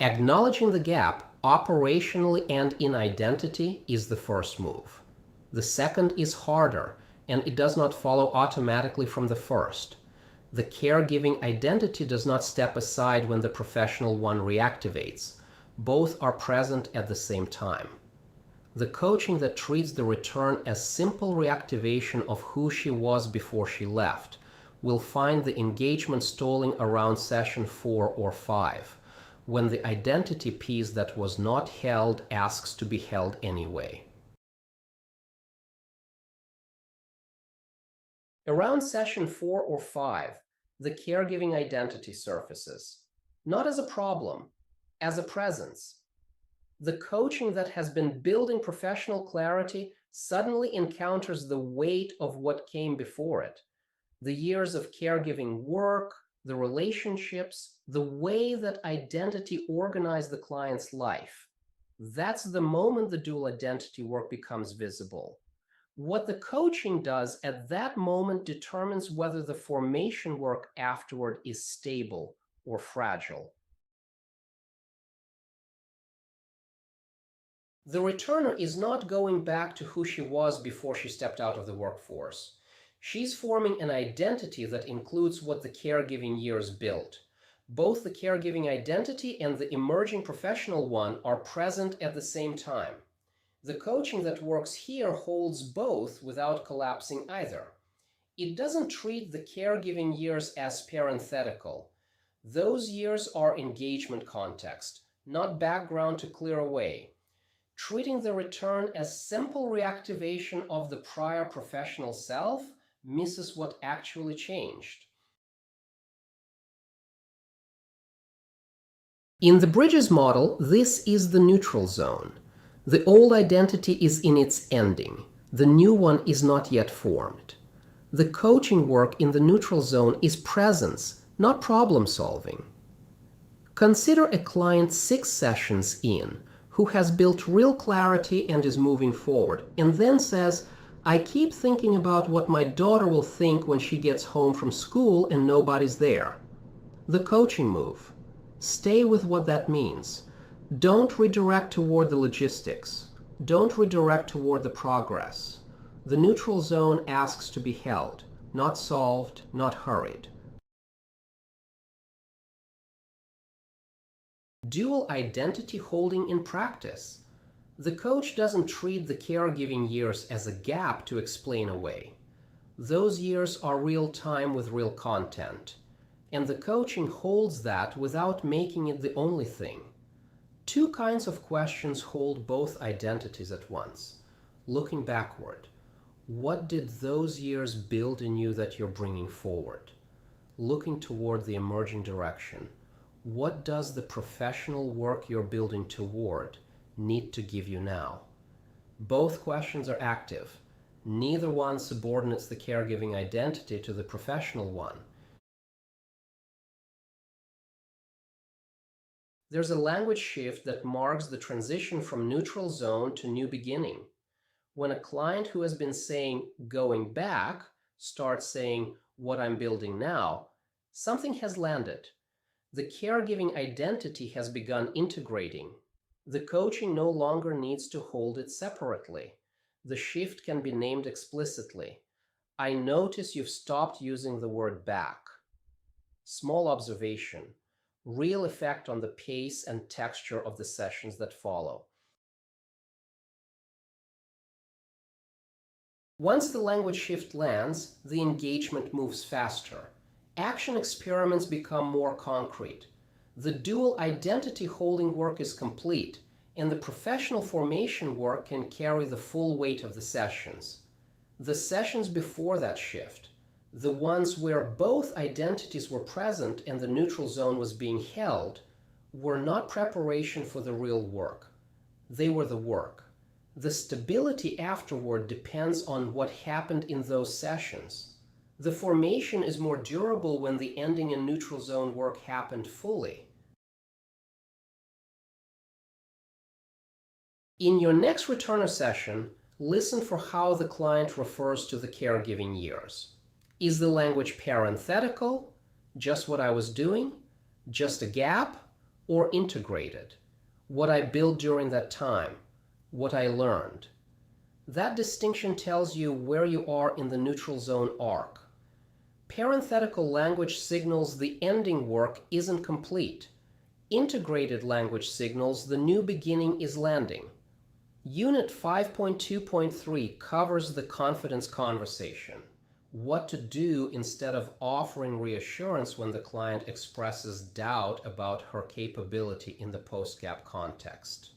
Acknowledging the gap operationally and in identity is the first move. The second is harder, and it does not follow automatically from the first. The caregiving identity does not step aside when the professional one reactivates. Both are present at the same time. The coaching that treats the return as simple reactivation of who she was before she left will find the engagement stalling around session 4 or 5, when the identity piece that was not held asks to be held anyway. Around session 4 or 5, the caregiving identity surfaces, not as a problem, as a presence. The coaching that has been building professional clarity suddenly encounters the weight of what came before it. The years of caregiving work, the relationships, the way that identity organized the client's life. That's the moment the dual identity work becomes visible. What the coaching does at that moment determines whether the formation work afterward is stable or fragile. The returner is not going back to who she was before she stepped out of the workforce. She's forming an identity that includes what the caregiving years built. Both the caregiving identity and the emerging professional one are present at the same time. The coaching that works here holds both without collapsing either. It doesn't treat the caregiving years as parenthetical. Those years are engagement context, not background to clear away. Treating the return as simple reactivation of the prior professional self misses what actually changed. In the Bridges model, this is the neutral zone. The old identity is in its ending. The new one is not yet formed. The coaching work in the neutral zone is presence, not problem solving. Consider a client 6 sessions in who has built real clarity and is moving forward, and then says, I keep thinking about what my daughter will think when she gets home from school and nobody's there. The coaching move. Stay with what that means. Don't redirect toward the logistics. Don't redirect toward the progress. The neutral zone asks to be held, not solved, not hurried. Dual identity holding in practice. The coach doesn't treat the caregiving years as a gap to explain away. Those years are real time with real content, and the coaching holds that without making it the only thing. Two kinds of questions hold both identities at once. Looking backward, what did those years build in you that you're bringing forward? Looking toward the emerging direction, what does the professional work you're building toward need to give you now? Both questions are active. Neither one subordinates the caregiving identity to the professional one. There's a language shift that marks the transition from neutral zone to new beginning. When a client who has been saying going back starts saying what I'm building now, something has landed. The caregiving identity has begun integrating. The coaching no longer needs to hold it separately. The shift can be named explicitly. I notice you've stopped using the word back. Small observation. Real effect on the pace and texture of the sessions that follow. Once the language shift lands, the engagement moves faster. Action experiments become more concrete. The dual identity holding work is complete, and the professional formation work can carry the full weight of the sessions. The sessions before that shift, the ones where both identities were present and the neutral zone was being held, were not preparation for the real work. They were the work. The stability afterward depends on what happened in those sessions. The formation is more durable when the ending and neutral zone work happened fully. In your next returner session, listen for how the client refers to the caregiving years. Is the language parenthetical, just what I was doing, just a gap, or integrated. What I built during that time, what I learned. That distinction tells you where you are in the neutral zone arc. Parenthetical language signals the ending work isn't complete. Integrated language signals the new beginning is landing. Unit 5.2.3 covers the confidence conversation. What to do instead of offering reassurance when the client expresses doubt about her capability in the post-gap context.